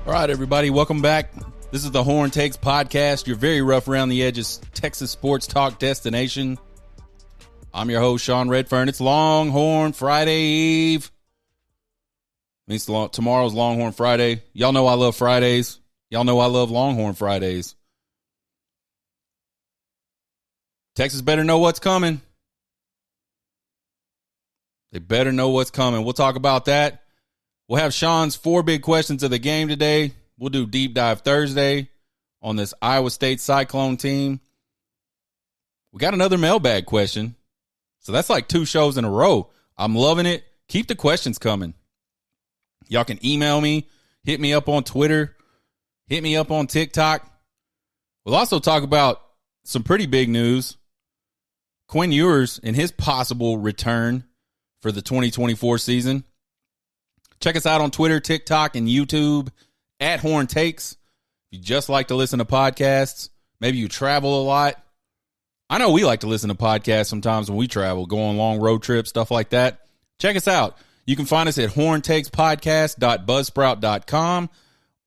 All right, everybody, welcome back. This is the Horn Takes podcast, your very rough around the edges Texas sports talk destination. I'm your host, Sean Redfern. It's Longhorn Friday Eve. Tomorrow's Longhorn Friday. Y'all know I love Fridays. Y'all know I love Longhorn Fridays. Texas better know what's coming. They better know what's coming. We'll talk about that. We'll have Sean's 4 big questions of the game today. We'll do Deep Dive Thursday on this Iowa State Cyclone team. We got another mailbag question. So that's like 2 shows in a row. I'm loving it. Keep the questions coming. Y'all can email me, hit me up on Twitter, hit me up on TikTok. We'll also talk about some pretty big news. Quinn Ewers and his possible return for the 2024 season. Check us out on Twitter, TikTok, and YouTube at Horn Takes. If you just like to listen to podcasts, maybe you travel a lot. I know we like to listen to podcasts sometimes when we travel, go on long road trips, stuff like that. Check us out. You can find us at horntakespodcast.buzzsprout.com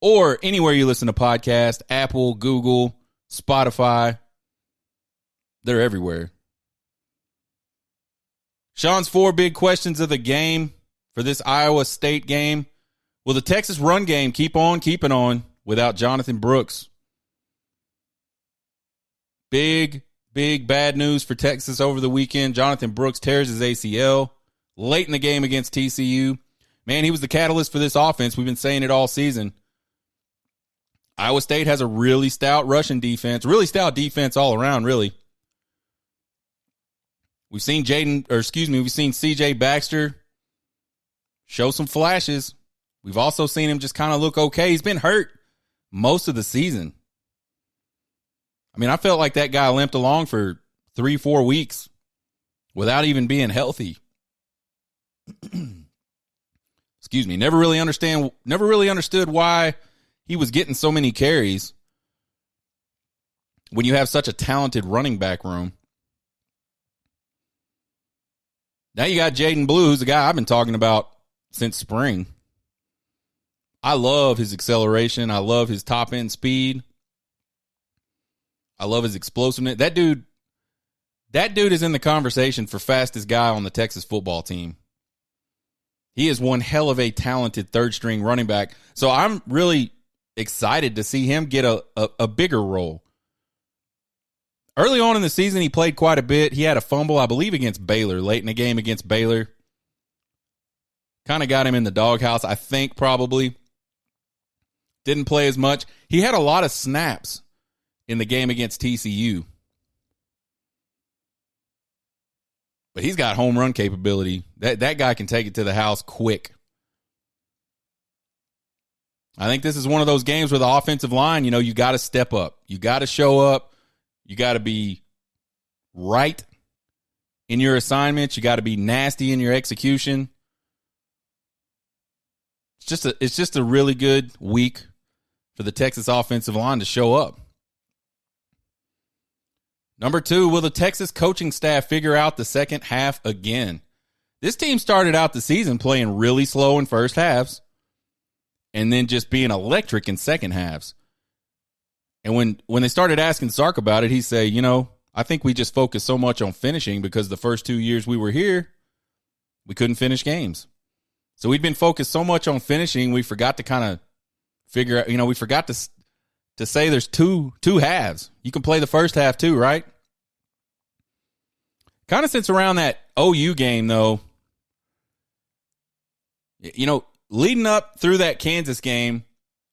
or anywhere you listen to podcasts, Apple, Google, Spotify. They're everywhere. Sean's 4 big questions of the game for this Iowa State game. Will the Texas run game keep on keeping on without Jonathan Brooks? Big bad news for Texas over the weekend. Jonathan Brooks tears his ACL late in the game against TCU. Man, he was the catalyst for this offense. We've been saying it all season. Iowa State has a really stout rushing defense, really stout defense all around, really. We've seen CJ Baxter show some flashes. We've also seen him just kind of look okay. He's been hurt most of the season. I mean, I felt like that guy limped along for 3-4 weeks without even being healthy. Excuse me. Never really understood why he was getting so many carries when you have such a talented running back room. Now you got Jaden Blue, who's a guy I've been talking about since spring. I love his acceleration. I love his top end speed. I love his explosiveness. That dude is in the conversation for fastest guy on the Texas football team. He is one hell of a talented third string running back. So I'm really excited to see him get a bigger role. Early on in the season, he played quite a bit. He had a fumble, I believe, against Baylor, late in the game against Baylor. Kind of got him in the doghouse, I think, probably. Didn't play as much. He had a lot of snaps in the game against TCU. But he's got home run capability. That guy can take it to the house quick. I think this is one of those games where the offensive line, you got to step up. You got to show up. You got to be right in your assignments. You got to be nasty in your execution. It's just a really good week for the Texas offensive line to show up. Number 2, will the Texas coaching staff figure out the second half again? This team started out the season playing really slow in first halves and then just being electric in second halves. And when they started asking Sark about it, he said, I think we just focused so much on finishing because the first 2 years we were here, we couldn't finish games. So we'd been focused so much on finishing, we forgot to kind of figure out, we forgot to say there's two halves. You can play the first half too, right? Kind of since around that OU game, though, leading up through that Kansas game,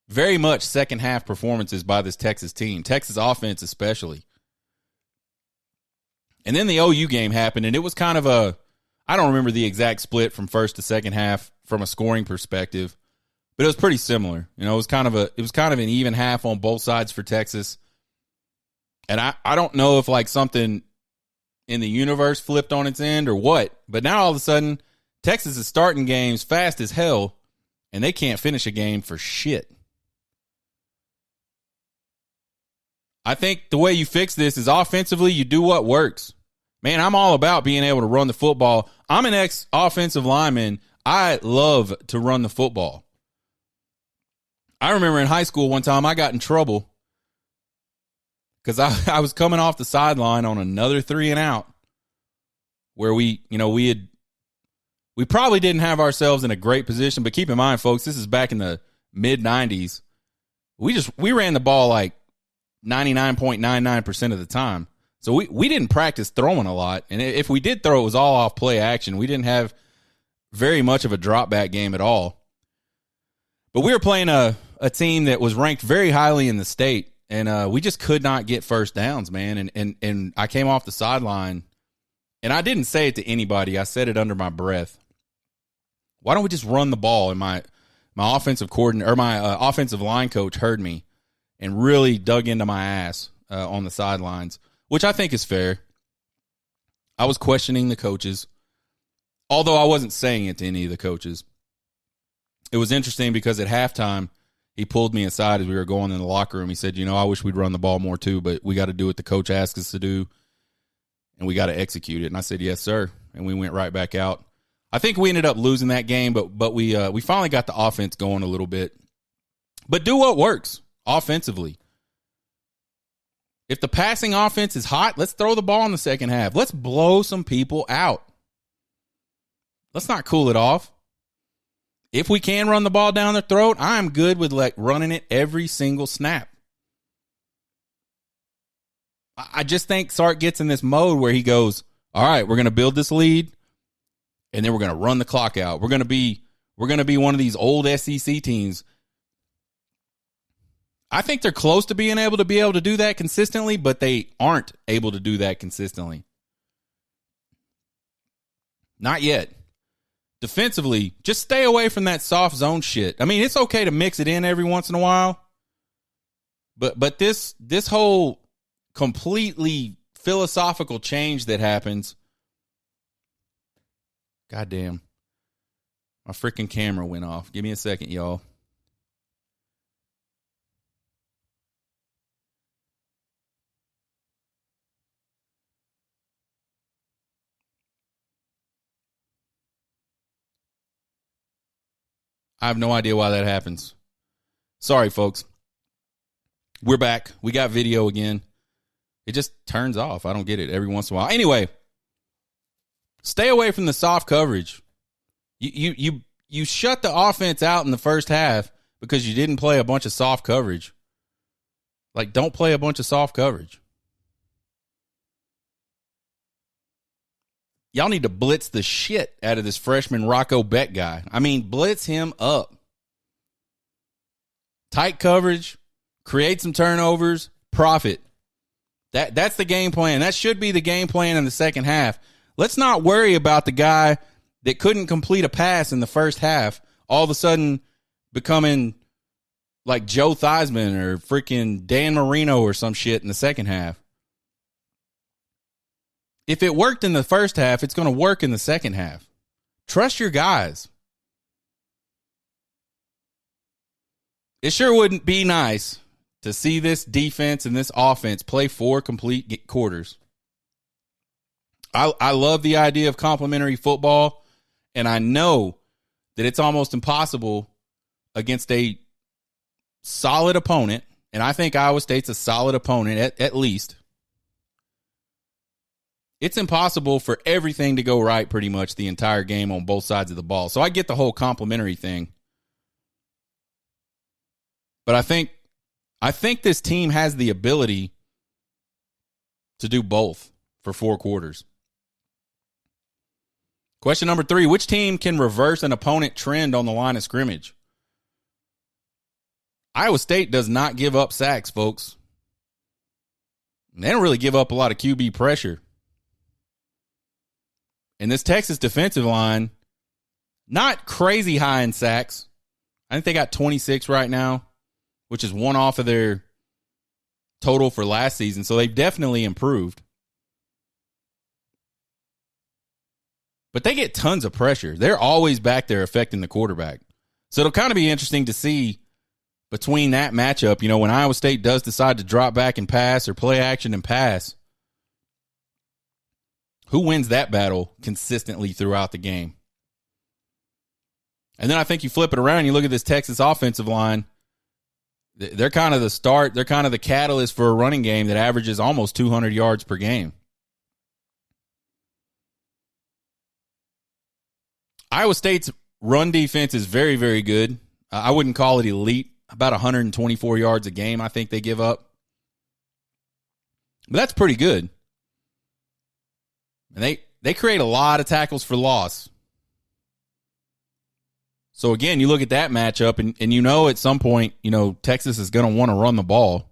very much second half performances by this Texas team, Texas offense especially. And then the OU game happened, and it was kind of I don't remember the exact split from first to second half from a scoring perspective, but it was pretty similar. It was kind of an even half on both sides for Texas. And I don't know if like something in the universe flipped on its end or what, but now all of a sudden Texas is starting games fast as hell, and they can't finish a game for shit. I think the way you fix this is offensively, you do what works. Man, I'm all about being able to run the football. I'm an ex-offensive lineman. I love to run the football. I remember in high school one time I got in trouble because I was coming off the sideline on another 3 and out where we probably didn't have ourselves in a great position, but keep in mind, folks, this is back in the mid 90s. We ran the ball like 99.99% of the time. So we didn't practice throwing a lot. And if we did throw, it was all off play action. We didn't have very much of a drop back game at all. But we were playing a team that was ranked very highly in the state, and we just could not get first downs, man. And I came off the sideline, and I didn't say it to anybody. I said it under my breath. Why don't we just run the ball? And my offensive coordinator, or my offensive line coach heard me and really dug into my ass on the sidelines, which I think is fair. I was questioning the coaches, although I wasn't saying it to any of the coaches. It was interesting because at halftime, he pulled me aside as we were going in the locker room. He said, I wish we'd run the ball more too, but we got to do what the coach asked us to do, and we got to execute it. And I said, yes, sir. And we went right back out. I think we ended up losing that game, but we finally got the offense going a little bit. But do what works offensively. If the passing offense is hot, let's throw the ball in the second half. Let's blow some people out. Let's not cool it off. If we can run the ball down their throat, I'm good with running it every single snap. I just think Sark gets in this mode where he goes, all right, we're going to build this lead, and then we're going to run the clock out. We're going to be one of these old SEC teams. I think they're close to being able to do that consistently, but they aren't able to do that consistently. Not yet. Defensively, just stay away from that soft zone shit. I mean, it's okay to mix it in every once in a while, but this whole completely philosophical change that happens. Goddamn. My freaking camera went off. Give me a second, y'all. I have no idea why that happens. Sorry, folks. We're back. We got video again. It just turns off. I don't get it every once in a while. Anyway, stay away from the soft coverage. You shut the offense out in the first half because you didn't play a bunch of soft coverage. Don't play a bunch of soft coverage. Y'all need to blitz the shit out of this freshman Rocco Beck guy. I mean, blitz him up. Tight coverage, create some turnovers, profit. That's the game plan. That should be the game plan in the second half. Let's not worry about the guy that couldn't complete a pass in the first half all of a sudden becoming like Joe Theismann or freaking Dan Marino or some shit in the second half. If it worked in the first half, it's going to work in the second half. Trust your guys. It sure wouldn't be nice to see this defense and this offense play 4 complete quarters. I love the idea of complementary football, and I know that it's almost impossible against a solid opponent, and I think Iowa State's a solid opponent at least. It's impossible for everything to go right pretty much the entire game on both sides of the ball. So I get the whole complimentary thing. But I think this team has the ability to do both for 4 quarters. Question number 3, which team can reverse an opponent trend on the line of scrimmage? Iowa State does not give up sacks, folks. They don't really give up a lot of QB pressure. And this Texas defensive line, not crazy high in sacks. I think they got 26 right now, which is one off of their total for last season. So they've definitely improved. But they get tons of pressure. They're always back there affecting the quarterback. So it'll kind of be interesting to see between that matchup, when Iowa State does decide to drop back and pass or play action and pass, who wins that battle consistently throughout the game? And then I think you flip it around, you look at this Texas offensive line. They're kind of the start. They're kind of the catalyst for a running game that averages almost 200 yards per game. Iowa State's run defense is very, very good. I wouldn't call it elite. About 124 yards a game, I think they give up. But that's pretty good. And they create a lot of tackles for loss. So, again, you look at that matchup, and you know at some point, you know, Texas is going to want to run the ball.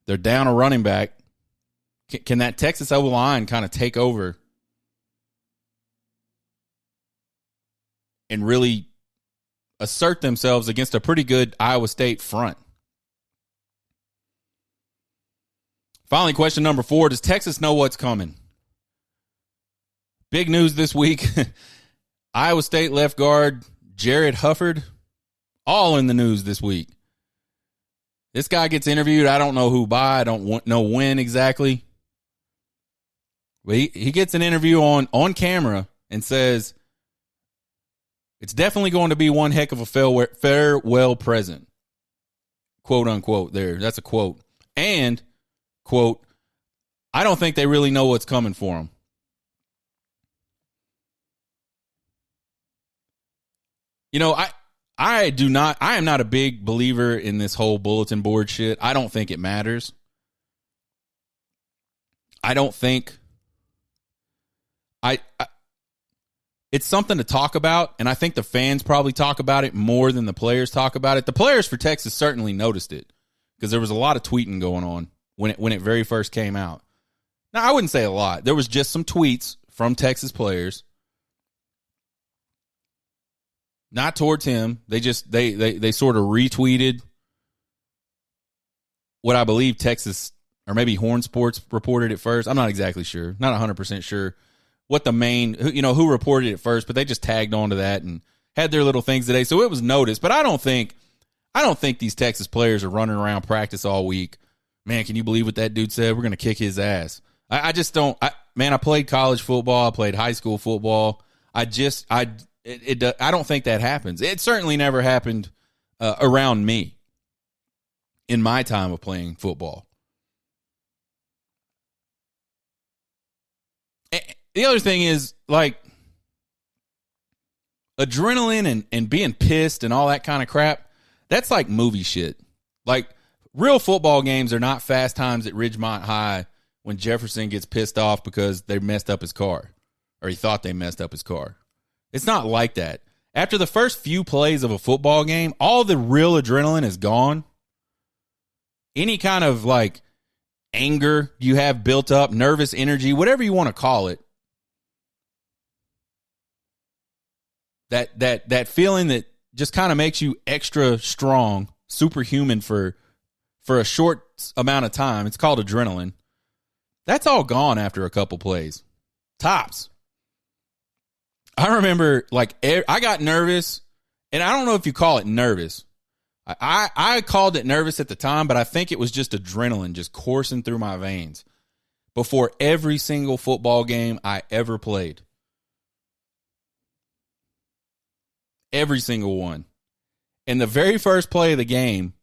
They're down a running back. Can that Texas O-line kind of take over and really assert themselves against a pretty good Iowa State front? Finally, question number 4, does Texas know what's coming? Big news this week. Iowa State left guard Jared Hufford, all in the news this week. This guy gets interviewed. I don't know who by. I don't know when exactly. But he gets an interview on camera and says, it's definitely going to be one heck of a farewell present. Quote, unquote there. That's a quote. And, quote, I don't think they really know what's coming for them. You know, I am not a big believer in this whole bulletin board shit. I don't think it matters. I don't think it's something to talk about, and I think the fans probably talk about it more than the players talk about it. The players for Texas certainly noticed it because there was a lot of tweeting going on when it very first came out. Now, I wouldn't say a lot. There was just some tweets from Texas players. Not towards him. They sort of retweeted what I believe Texas, or maybe Horn Sports reported it first. I'm not exactly sure. Not 100% sure what the main, who reported it first, but they just tagged onto that and had their little things today. So it was noticed, but I don't think these Texas players are running around practice all week. Man, can you believe what that dude said? We're going to kick his ass. I just don't. I played college football. I played high school football. I don't think that happens. It certainly never happened around me in my time of playing football. The other thing is, like, adrenaline and being pissed and all that kind of crap, that's like movie shit. Like, real football games are not Fast Times at Ridgemont High when Jefferson gets pissed off because they messed up his car, or he thought they messed up his car. It's not like that. After the first few plays of a football game, all the real adrenaline is gone. Any kind of, like, anger you have built up, nervous energy, whatever you want to call it, that feeling that just kind of makes you extra strong, superhuman for a short amount of time. It's called adrenaline. That's all gone after a couple plays. Tops. I remember, like, I got nervous, and I don't know if you call it nervous. I called it nervous at the time, but I think it was just adrenaline just coursing through my veins before every single football game I ever played. Every single one. And the very first play of the game,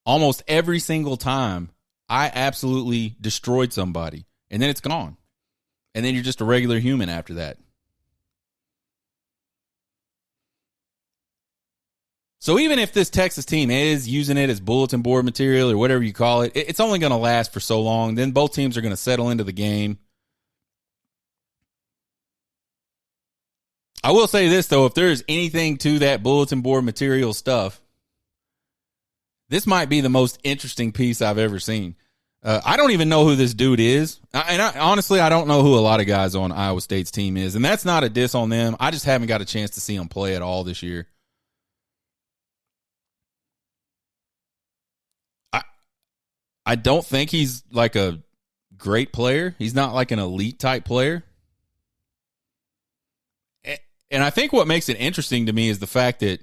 almost every single time, I absolutely destroyed somebody. And then it's gone. And then you're just a regular human after that. So even if this Texas team is using it as bulletin board material or whatever you call it, it's only going to last for so long. Then both teams are going to settle into the game. I will say this, though, if there's anything to that bulletin board material stuff, this might be the most interesting piece I've ever seen. I don't even know who this dude is. Honestly, I don't know who a lot of guys on Iowa State's team is. And that's not a diss on them. I just haven't got a chance to see them play at all this year. I don't think he's like a great player. He's not like an elite type player. And I think what makes it interesting to me is the fact that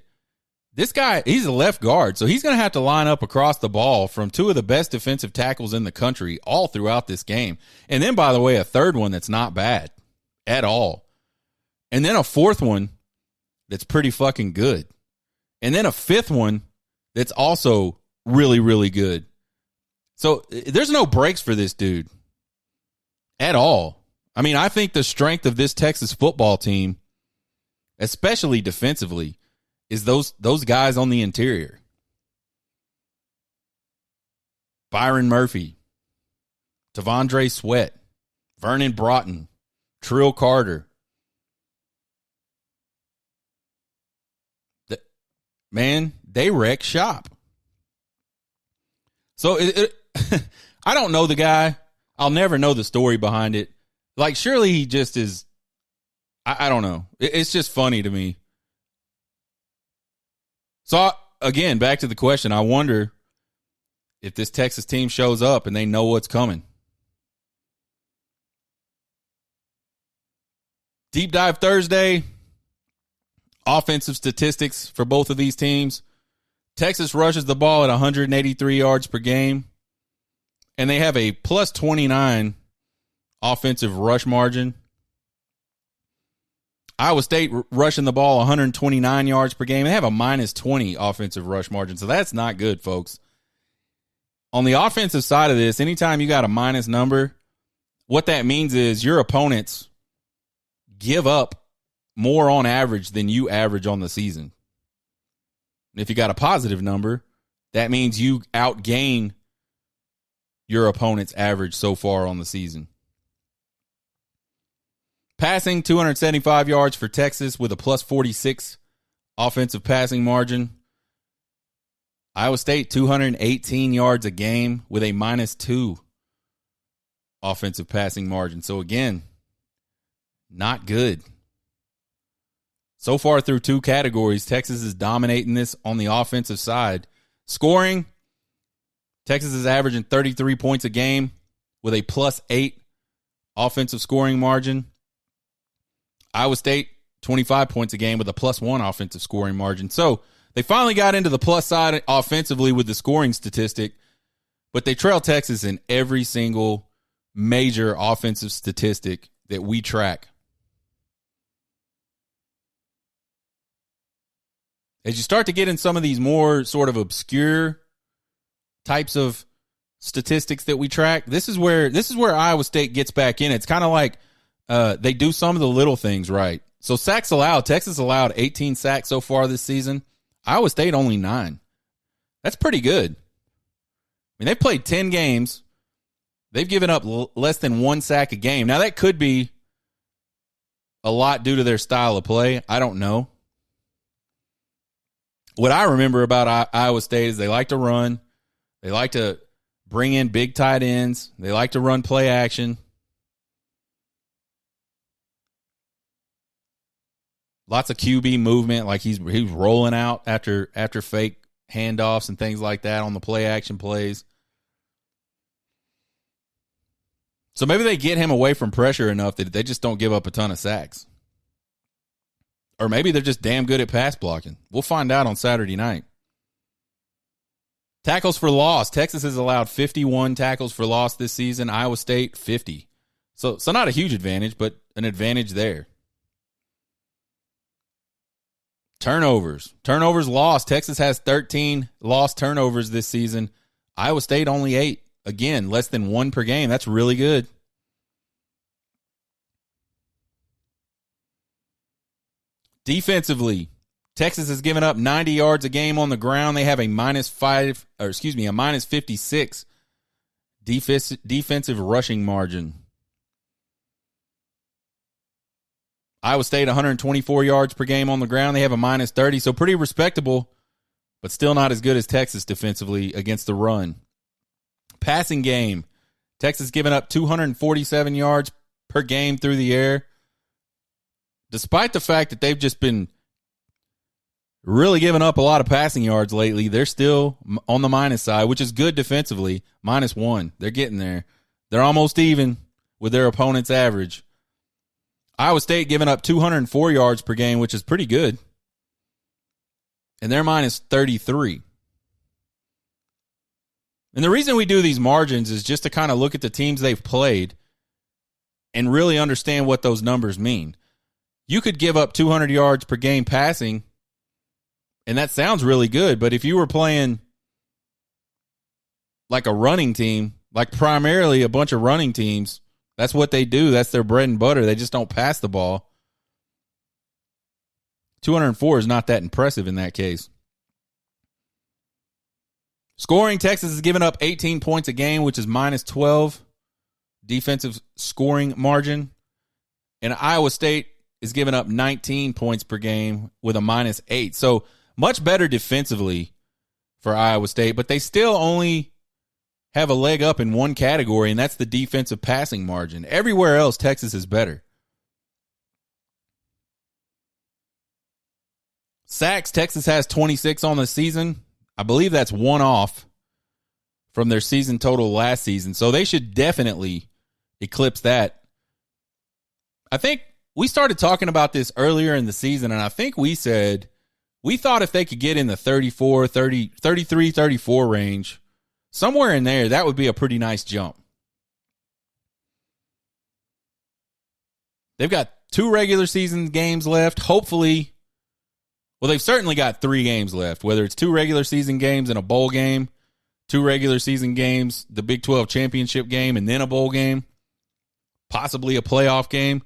this guy, he's a left guard, so he's going to have to line up across the ball from two of the best defensive tackles in the country all throughout this game. And then, by the way, a third one that's not bad at all. And then a fourth one that's pretty fucking good. And then a fifth one that's also really, really good. So there's no breaks for this dude at all. I mean, I think the strength of this Texas football team, especially defensively, is those guys on the interior. Byron Murphy, Tavondre Sweat, Vernon Broughton, Trill Carter. Man, they wreck shop. So I don't know the guy. I'll never know the story behind it. Like, surely he just is. I don't know. It's just funny to me. So, again, back to the question. I wonder if this Texas team shows up and they know what's coming. Deep Dive Thursday. Offensive statistics for both of these teams. Texas rushes the ball at 183 yards per game, and they have a plus 29 offensive rush margin. Iowa State rushing the ball 129 yards per game. They have a minus 20 offensive rush margin, so that's not good, folks. On the offensive side of this, anytime you got a minus number, what that means is your opponents give up more on average than you average on the season. If you got a positive number, that means you outgain your opponent's average so far on the season. Passing, 275 yards for Texas with a plus 46 offensive passing margin. Iowa State, 218 yards a game with a minus 2 offensive passing margin. So again, not good. So far through 2 categories, Texas is dominating this on the offensive side. Scoring, Texas is averaging 33 points a game with a plus 8 offensive scoring margin. Iowa State, 25 points a game with a plus 1 offensive scoring margin. So they finally got into the plus side offensively with the scoring statistic, but they trail Texas in every single major offensive statistic that we track. As you start to get in some of these more sort of obscure types of statistics that we track, this is where Iowa State gets back in. It's kind of like they do some of the little things right. So sacks allowed, Texas allowed 18 sacks so far this season. Iowa State only 9. That's pretty good. I mean, they've played 10 games. They've given up less than 1 sack a game. Now, that could be a lot due to their style of play. I don't know. What I remember about Iowa State is they like to run. They like to bring in big tight ends. They like to run play action. Lots of QB movement, like he's rolling out after fake handoffs and things like that on the play action plays. So maybe they get him away from pressure enough that they just don't give up a ton of sacks. Or maybe they're just damn good at pass blocking. We'll find out on Saturday night. Tackles for loss. Texas has allowed 51 tackles for loss this season. Iowa State, 50. So not a huge advantage, but an advantage there. Turnovers. Turnovers lost. Texas has 13 lost turnovers this season. Iowa State only 8. Again, less than 1 per game. That's really good. Defensively, Texas has given up 90 yards a game on the ground. They have a minus 56 defensive rushing margin. Iowa State, 124 yards per game on the ground. They have a minus 30, so pretty respectable, but still not as good as Texas defensively against the run. Passing game, Texas giving up 247 yards per game through the air. Despite the fact that they've just been really giving up a lot of passing yards lately, they're still on the minus side, which is good defensively. Minus 1. They're getting there. They're almost even with their opponent's average. Iowa State giving up 204 yards per game, which is pretty good. And they're minus 33. And the reason we do these margins is just to kind of look at the teams they've played and really understand what those numbers mean. You could give up 200 yards per game passing And that sounds really good, but if you were playing like a running team, like primarily a bunch of running teams, that's what they do. That's their bread and butter. They just don't pass the ball. 204 is not that impressive in that case. Scoring, Texas has given up 18 points a game, which is minus 12 defensive scoring margin. And Iowa State is giving up 19 points per game with a minus 8. So much better defensively for Iowa State, but they still only have a leg up in one category, and that's the defensive passing margin. Everywhere else, Texas is better. Sacks, Texas has 26 on the season. I believe that's one off from their season total last season, so they should definitely eclipse that. I think we started talking about this earlier in the season, and I think we said we thought if they could get in the 34, 30, 33, 34 range, somewhere in there, that would be a pretty nice jump. They've got 2 regular season games left. Hopefully, well, they've certainly got 3 games left, whether it's 2 regular season games and a bowl game, 2 regular season games, the Big 12 championship game, and then a bowl game, possibly a playoff game.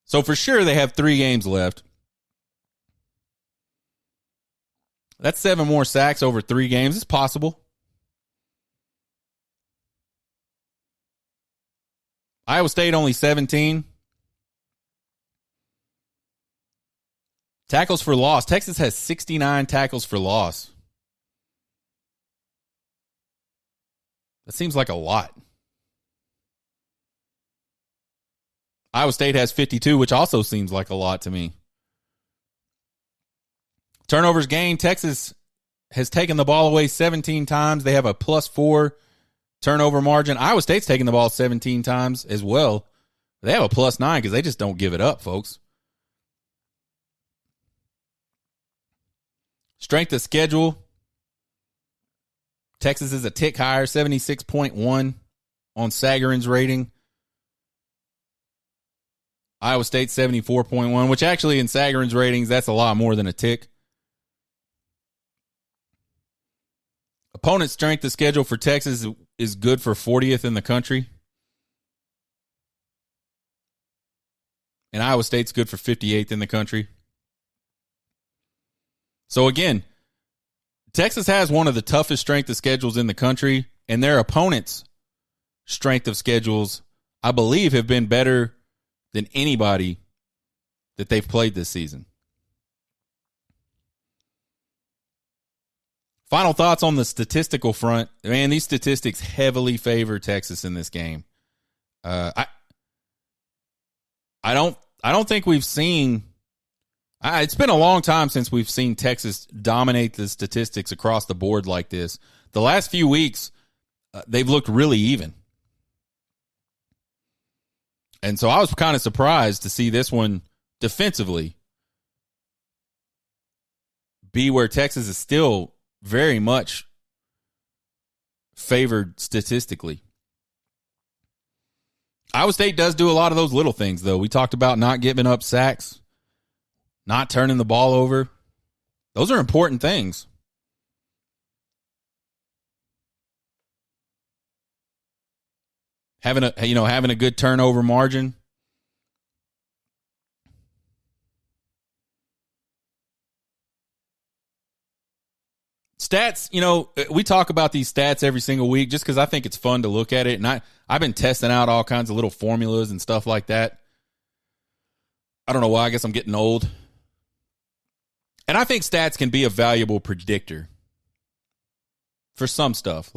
So for sure, they have 3 games left. That's 7 more sacks over 3 games. It's possible. Iowa State only 17. Tackles for loss. Texas has 69 tackles for loss. That seems like a lot. Iowa State has 52, which also seems like a lot to me. Turnovers gained. Texas has taken the ball away 17 times. They have a +4 turnover margin. Iowa State's taken the ball 17 times as well. They have a +9 because they just don't give it up, folks. Strength of schedule. Texas is a tick higher, 76.1 on Sagarin's rating. Iowa State 74.1, which actually in Sagarin's ratings, that's a lot more than a tick. Opponent strength of schedule for Texas is good for 40th in the country. And Iowa State's good for 58th in the country. So again, Texas has one of the toughest strength of schedules in the country, and their opponents' strength of schedules, I believe, have been better than anybody that they've played this season. Final thoughts on the statistical front. Man, these statistics heavily favor Texas in this game. I don't think we've seen. It's been a long time since we've seen Texas dominate the statistics across the board like this. The last few weeks, they've looked really even. And so I was kind of surprised to see this one defensively be where Texas is still very much favored statistically. Iowa State does do a lot of those little things, though. We talked about not giving up sacks, not turning the ball over. Those are important things. Having a good turnover margin. Stats, we talk about these stats every single week just because I think it's fun to look at it. And I've been testing out all kinds of little formulas and stuff like that. I don't know why. I guess I'm getting old. And I think stats can be a valuable predictor for some stuff.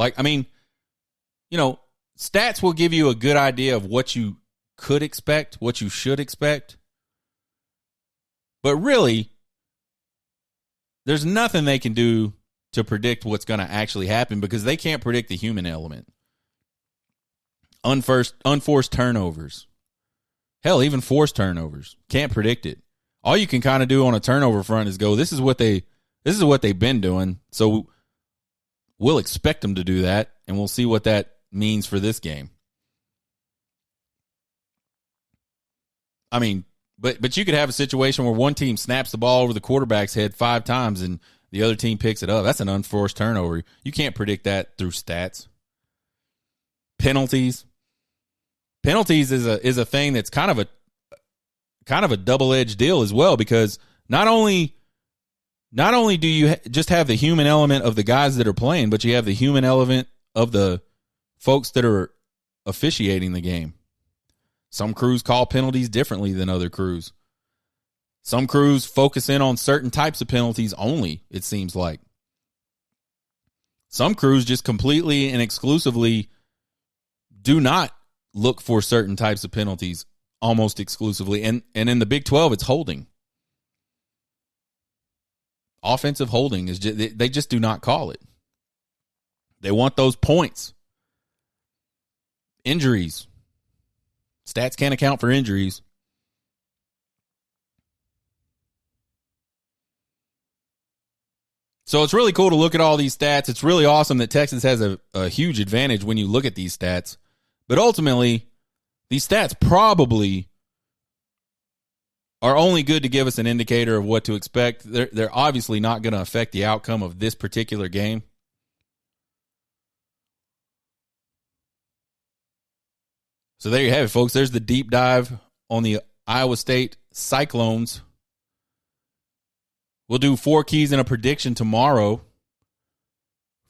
Stats will give you a good idea of what you could expect, what you should expect. But really, there's nothing they can do to predict what's going to actually happen because they can't predict the human element. Unforced turnovers. Hell, even forced turnovers. Can't predict it. All you can kind of do on a turnover front is go, this is what they've been doing. So we'll expect them to do that, and we'll see what that means for this game. But you could have a situation where one team snaps the ball over the quarterback's head 5 times and The other team picks it up. That's an unforced turnover. You can't predict that through stats. Penalties. Penalties is a thing that's kind of a double-edged deal as well, because not only do you just have the human element of the guys that are playing, but you have the human element of the folks that are officiating the game. Some crews call penalties differently than other crews. Some crews focus in on certain types of penalties only, it seems like. Some crews just completely and exclusively do not look for certain types of penalties almost exclusively. And in the Big 12, it's holding. Offensive holding is just, they just do not call it. They want those points. Injuries. Stats can't account for injuries. So it's really cool to look at all these stats. It's really awesome that Texas has a huge advantage when you look at these stats. But ultimately, these stats probably are only good to give us an indicator of what to expect. They're obviously not going to affect the outcome of this particular game. So there you have it, folks. There's the deep dive on the Iowa State Cyclones. We'll do 4 keys and a prediction tomorrow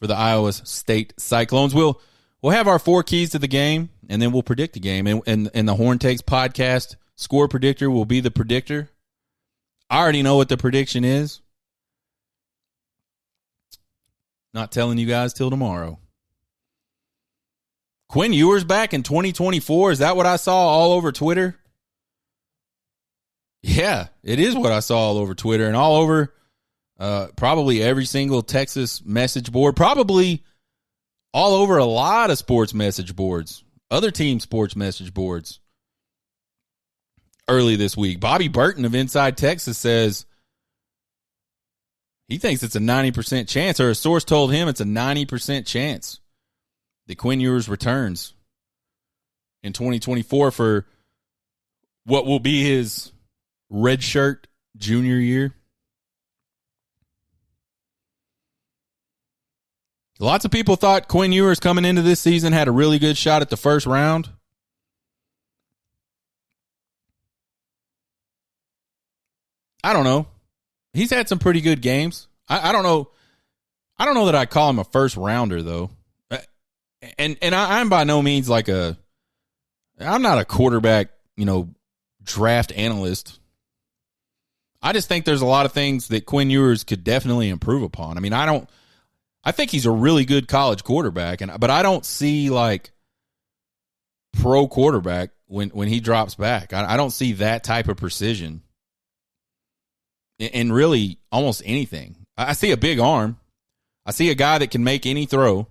for the Iowa State Cyclones. We'll have our 4 keys to the game, and then we'll predict the game. And the Horn Takes podcast score predictor will be the predictor. I already know what the prediction is. Not telling you guys till tomorrow. Quinn Ewers back in 2024. Is that what I saw all over Twitter? Yeah, it is what I saw all over Twitter and all over probably every single Texas message board, probably all over a lot of sports message boards, other team sports message boards early this week. Bobby Burton of Inside Texas says he thinks it's a 90% chance, or a source told him it's a 90% chance that Quinn Ewers returns in 2024 for what will be his redshirt junior year. Lots of people thought Quinn Ewers coming into this season had a really good shot at the first round. I don't know. He's had some pretty good games. I don't know. I don't know that I'd call him a first rounder though. And I'm by no means I'm not a quarterback, draft analyst. I just think there's a lot of things that Quinn Ewers could definitely improve upon. I mean, I think he's a really good college quarterback, but I don't see like pro quarterback when he drops back. I don't see that type of precision in really almost anything. I see a big arm. I see a guy that can make any throw.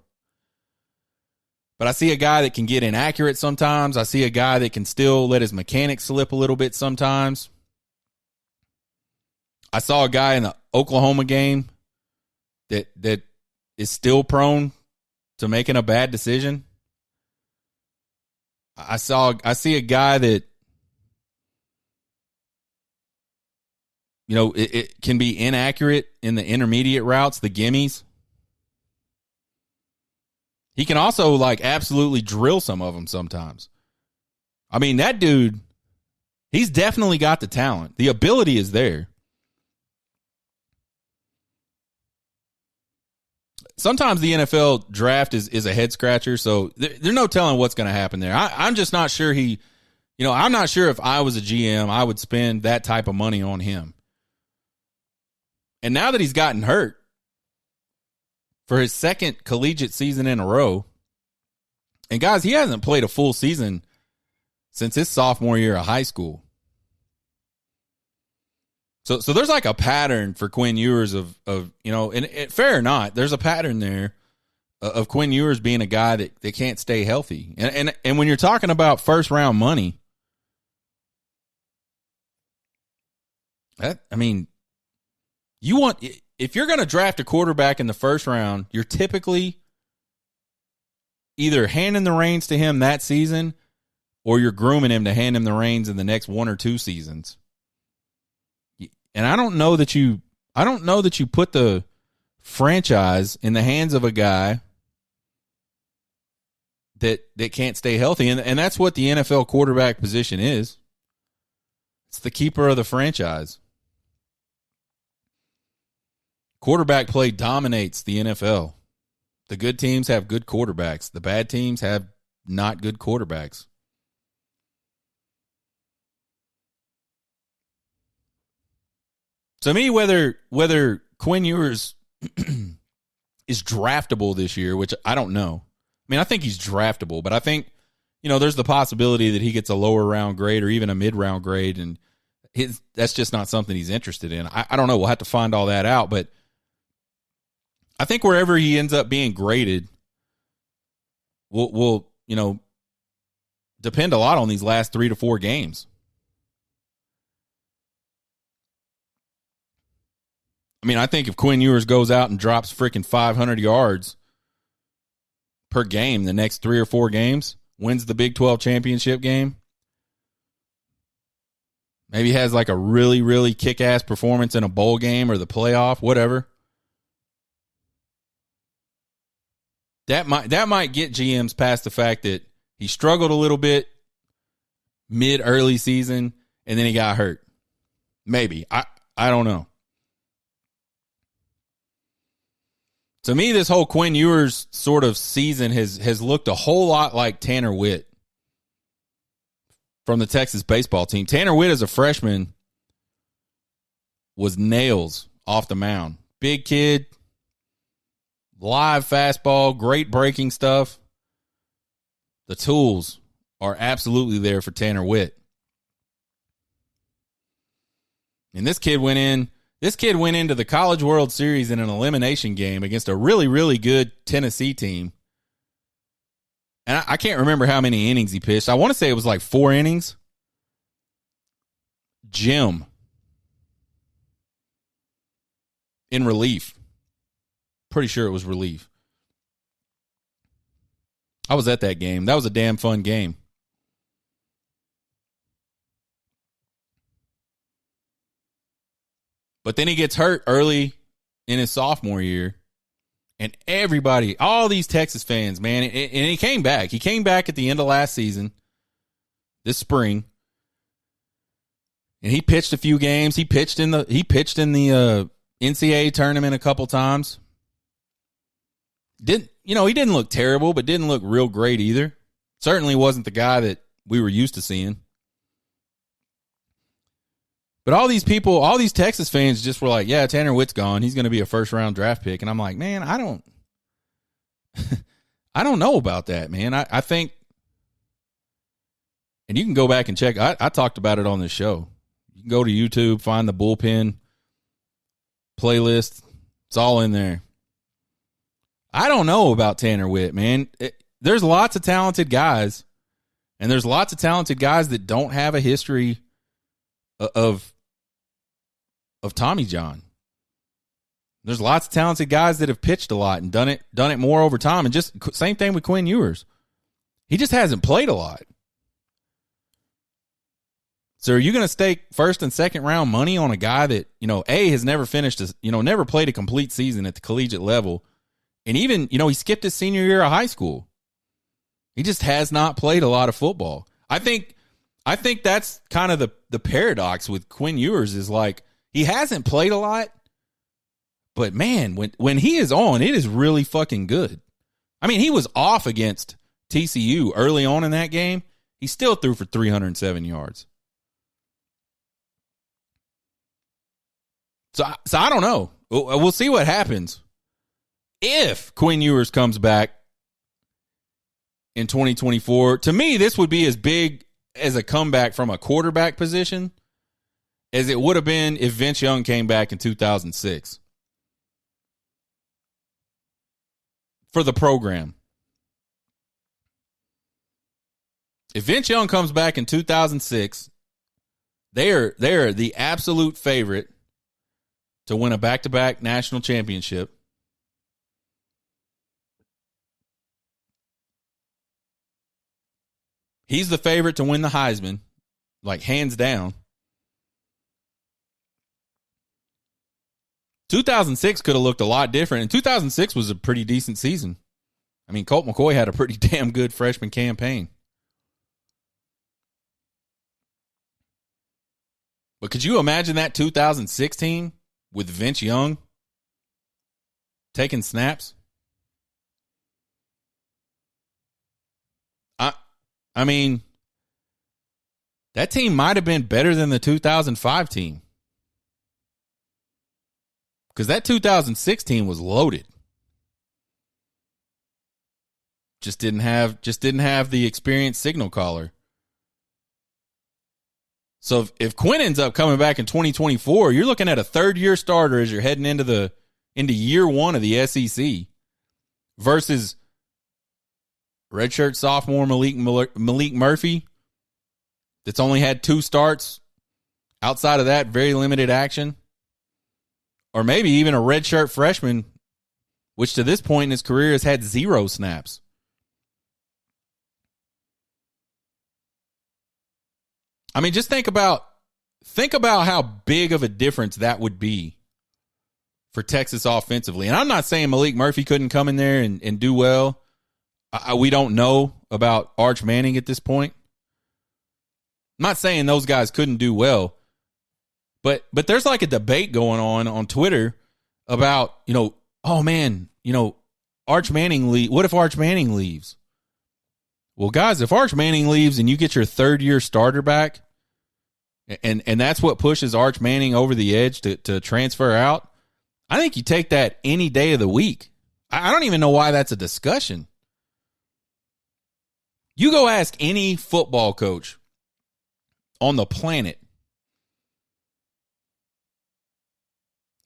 But I see a guy that can get inaccurate sometimes. I see a guy that can still let his mechanics slip a little bit sometimes. I saw a guy in the Oklahoma game that is still prone to making a bad decision. I see a guy that, it can be inaccurate in the intermediate routes, the gimmies. He can also absolutely drill some of them sometimes. I mean, that dude, he's definitely got the talent. The ability is there. Sometimes the NFL draft is a head scratcher, so there's no telling what's going to happen there. I'm just not sure I'm not sure if I was a GM, I would spend that type of money on him. And now that he's gotten hurt for his second collegiate season in a row, and guys, he hasn't played a full season since his sophomore year of high school. So there's a pattern for Quinn Ewers of fair or not, there's a pattern there of Quinn Ewers being a guy that can't stay healthy. And when you're talking about first round money, if you're going to draft a quarterback in the first round, you're typically either handing the reins to him that season or you're grooming him to hand him the reins in the next 1 or 2 seasons. And I don't know that you put the franchise in the hands of a guy that can't stay healthy. And that's what the NFL quarterback position is. It's the keeper of the franchise. Quarterback play dominates the NFL. The good teams have good quarterbacks. The bad teams have not good quarterbacks. To me, whether Quinn Ewers is draftable this year, which I don't know. I mean, I think he's draftable, but I think, there's the possibility that he gets a lower round grade or even a mid-round grade, and that's just not something he's interested in. I don't know. We'll have to find all that out, but I think wherever he ends up being graded will depend a lot on these last 3 to 4 games. I mean, I think if Quinn Ewers goes out and drops freaking 500 yards per game the next 3 or 4 games, wins the Big 12 championship game, maybe has like a really, really kick-ass performance in a bowl game or the playoff, whatever. That might get GMs past the fact that he struggled a little bit mid-early season and then he got hurt. Maybe. I don't know. To me, this whole Quinn Ewers sort of season has looked a whole lot like Tanner Witt from the Texas baseball team. Tanner Witt as a freshman was nails off the mound. Big kid, live fastball, great breaking stuff. The tools are absolutely there for Tanner Witt. And this kid went into the College World Series in an elimination game against a really, really good Tennessee team. And I can't remember how many innings he pitched. I want to say it was like 4 innings. Jim in relief. Pretty sure it was relief. I was at that game. That was a damn fun game. But then he gets hurt early in his sophomore year. And everybody, all these Texas fans, man, and he came back. He came back at the end of last season, this spring. And he pitched a few games. He pitched in the NCAA tournament a couple times. He didn't look terrible, but didn't look real great either. Certainly wasn't the guy that we were used to seeing. But all these people, all these Texas fans just were like, yeah, Tanner Witt's gone. He's going to be a first-round draft pick. And I'm like, man, I don't know about that, man. I think, and you can go back and check. I talked about it on this show. You can go to YouTube, find the bullpen playlist. It's all in there. I don't know about Tanner Witt, man. There's lots of talented guys, and there's lots of talented guys that don't have a history of Tommy John. There's lots of talented guys that have pitched a lot and done it more over time. And just same thing with Quinn Ewers. He just hasn't played a lot. So are you going to stake first and second round money on a guy that, has never finished, never played a complete season at the collegiate level? And even, he skipped his senior year of high school. He just has not played a lot of football. I think that's kind of the paradox with Quinn Ewers is like, he hasn't played a lot, but man, when he is on, it is really fucking good. I mean, he was off against TCU early on in that game. He still threw for 307 yards. So I don't know. We'll see what happens. If Quinn Ewers comes back in 2024, to me, this would be as big as a comeback from a quarterback position as it would have been if Vince Young came back in 2006 for the program. If Vince Young comes back in 2006, they're the absolute favorite to win a back-to-back national championship. He's the favorite to win the Heisman, like hands down. 2006 could have looked a lot different, and 2006 was a pretty decent season. I mean, Colt McCoy had a pretty damn good freshman campaign. But could you imagine that 2006 team with Vince Young taking snaps? I mean, that team might have been better than the 2005 team. Because that 2006 team was loaded. Just didn't have the experienced signal caller. So if Quinn ends up coming back in 2024, you're looking at a third-year starter as you're heading into year one of the SEC versus redshirt sophomore Malik Murphy that's only had 2 starts. Outside of that, very limited action. Or maybe even a redshirt freshman, which to this point in his career has had 0 snaps. I mean, just think about how big of a difference that would be for Texas offensively. And I'm not saying Malik Murphy couldn't come in there and do well. We don't know about Arch Manning at this point. I'm not saying those guys couldn't do well. But there's like a debate going on Twitter about, oh man, Arch Manning what if Arch Manning leaves? Well, guys, if Arch Manning leaves and you get your third-year starter back, and that's what pushes Arch Manning over the edge to transfer out, I think you take that any day of the week. I don't even know why that's a discussion. You go ask any football coach on the planet.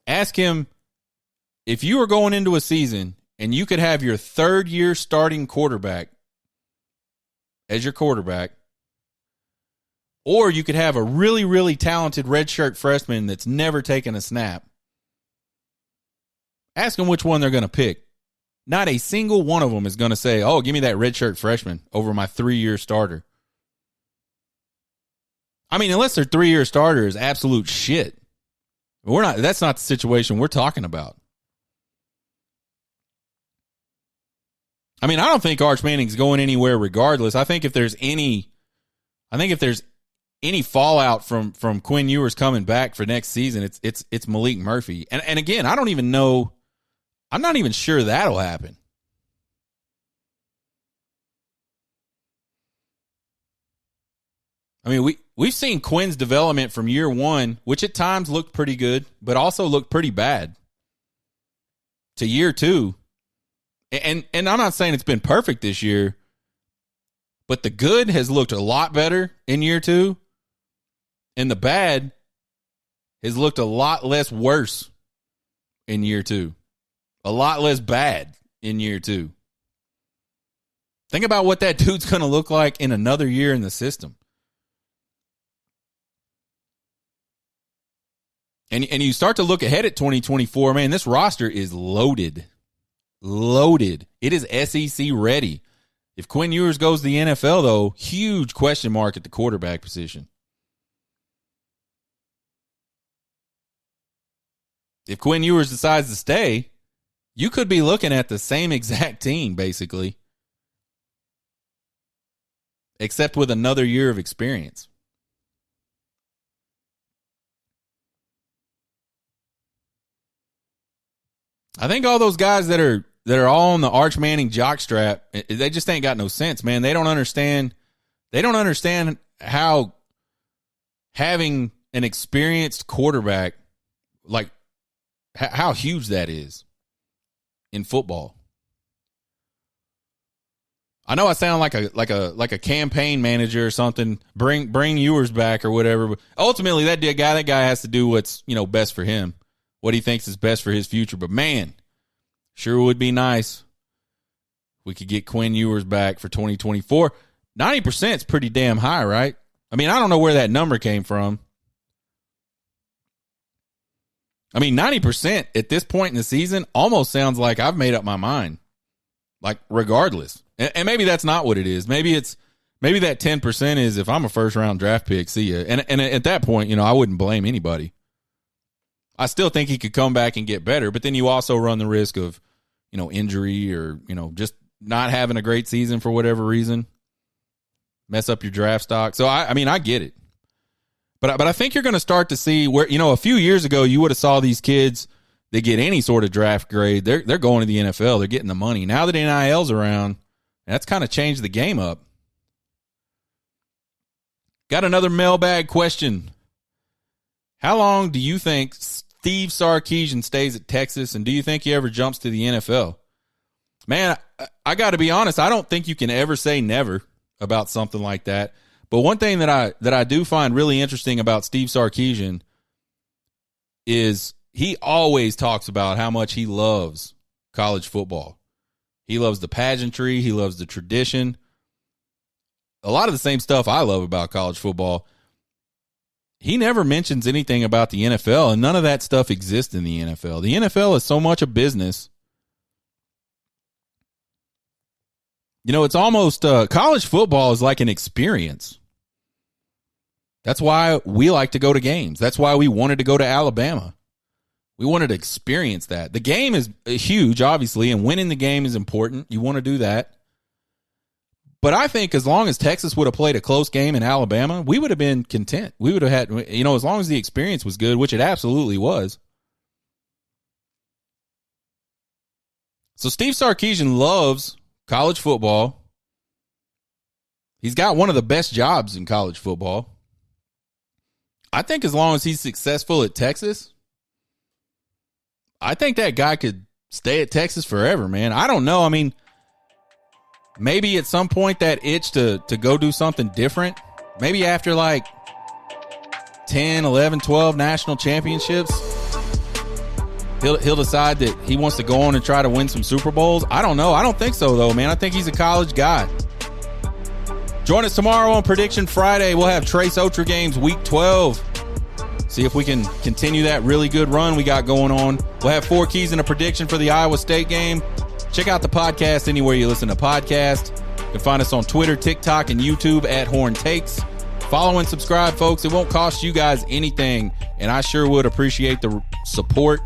Ask him if you were going into a season and you could have your third-year starting quarterback as your quarterback, or you could have a really, really talented redshirt freshman that's never taken a snap. Ask them which one they're going to pick. Not a single one of them is going to say, oh, give me that redshirt freshman over my 3-year starter. I mean, unless their 3-year starter is absolute shit. That's not the situation we're talking about. I mean, I don't think Arch Manning's going anywhere regardless. I think if there's any fallout from Quinn Ewers coming back for next season, it's Malik Murphy. And again, I don't even know. I'm not even sure that'll happen. I mean, we've seen Quinn's development from year one, which at times looked pretty good, but also looked pretty bad, to year 2. And I'm not saying it's been perfect this year, but the good has looked a lot better in year 2, and the bad has looked a lot less worse in year 2. A lot less bad in year 2. Think about what that dude's going to look like in another year in the system. And you start to look ahead at 2024, man, this roster is loaded. Loaded. It is SEC ready. If Quinn Ewers goes to the NFL, though, huge question mark at the quarterback position. If Quinn Ewers decides to stay, you could be looking at the same exact team, basically, except with another year of experience. I think all those guys that are all on the Arch Manning jockstrap, they just ain't got no sense, man. They don't understand how having an experienced quarterback, like how huge that is in football. I know I sound like a campaign manager or something. Bring Ewers back or whatever, but ultimately that guy has to do what's best for him, what he thinks is best for his future. But man, sure would be nice if we could get Quinn Ewers back for 2024. 90% is pretty damn high, right? I mean, I don't know where that number came from. I mean, 90% at this point in the season almost sounds like I've made up my mind. Like, regardless. And maybe that's not what it is. Maybe that 10% is if I'm a first-round draft pick, see ya. And at that point, I wouldn't blame anybody. I still think he could come back and get better, but then you also run the risk of, injury or, just not having a great season for whatever reason. Mess up your draft stock. So, I get it. But I think you're going to start to see where, a few years ago, you would have saw these kids that get any sort of draft grade. They're going to the NFL. They're getting the money. Now that NIL's around, that's kind of changed the game up. Got another mailbag question. How long do you think Steve Sarkisian stays at Texas, and do you think he ever jumps to the NFL? Man, I got to be honest. I don't think you can ever say never about something like that. But one thing that I do find really interesting about Steve Sarkisian is he always talks about how much he loves college football. He loves the pageantry. He loves the tradition. A lot of the same stuff I love about college football. He never mentions anything about the NFL, and none of that stuff exists in the NFL. The NFL is so much a business. It's almost college football is like an experience. That's why we like to go to games. That's why we wanted to go to Alabama. We wanted to experience that. The game is huge, obviously, and winning the game is important. You want to do that. But I think as long as Texas would have played a close game in Alabama, we would have been content. We would have had, as long as the experience was good, which it absolutely was. So Steve Sarkisian loves college football. He's got one of the best jobs in college football. I think as long as he's successful at Texas, I think that guy could stay at Texas forever, man. I don't know. Maybe at some point that itch to go do something different, maybe after like 10, 11, 12 national championships, he'll decide that he wants to go on and try to win some Super Bowls. I don't know. I don't think so, though, man. I think he's a college guy. Join us tomorrow on Prediction Friday. We'll have Trace Otra Games Week 12. See if we can continue that really good run we got going on. We'll have 4 keys and a prediction for the Iowa State game. Check out the podcast anywhere you listen to podcasts. You can find us on Twitter, TikTok, and YouTube at Horn Takes. Follow and subscribe, folks. It won't cost you guys anything, and I sure would appreciate the support.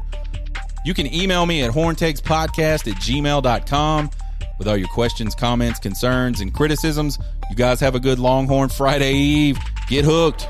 You can email me at horntakespodcast@gmail.com with all your questions, comments, concerns, and criticisms. You guys have a good Longhorn Friday Eve. Get hooked.